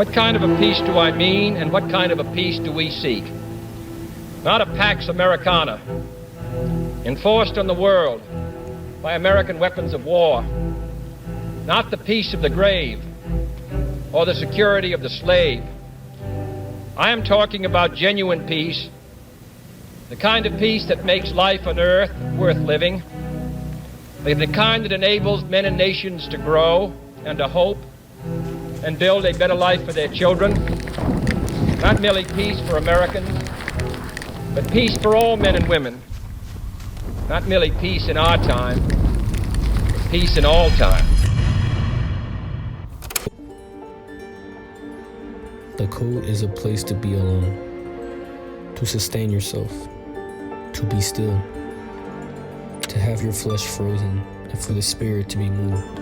What kind of a peace do I mean, and what kind of a peace do we seek? Not a Pax Americana, enforced on the world by American weapons of war. Not the peace of the grave or the security of the slave. I am talking about genuine peace, the kind of peace that makes life on earth worth living, the kind that enables men and nations to grow and to hope and build a better life for their children. Not merely peace for Americans, but peace for all men and women. Not merely peace in our time, but peace in all time. The code is a place to be alone, to sustain yourself, to be still, to have your flesh frozen, and for the spirit to be moved.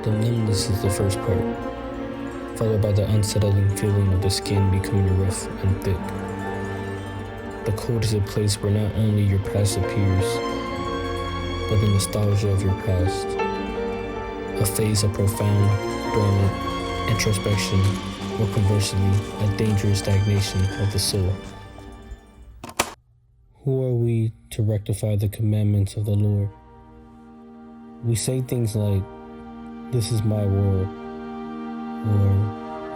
The numbness is the first part, followed by the unsettling feeling of the skin becoming rough and thick. The code is a place where not only your past appears, but the nostalgia of your past, a phase of profound, dormant introspection, or conversely, a dangerous stagnation of the soul. Who are we to rectify the commandments of the Lord? We say things like, "This is my world," or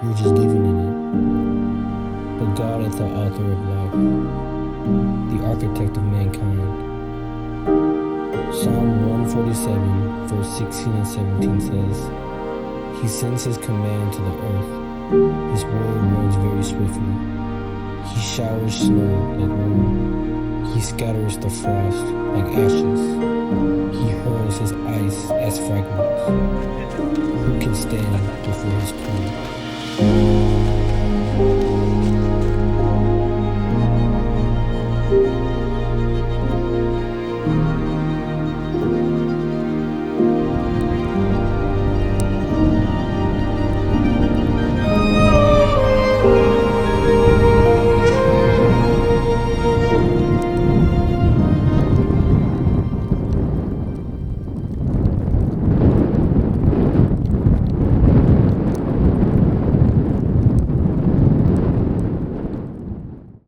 "You're just living in it." But God is the author of life, the architect of mankind. Psalm 147, verse 16 and 17 says, "He sends his command to the earth. His word runs very swiftly. He showers snow like wool. He scatters the frost like ashes. He hurls his ice as fragments. Who can stand before his cold?"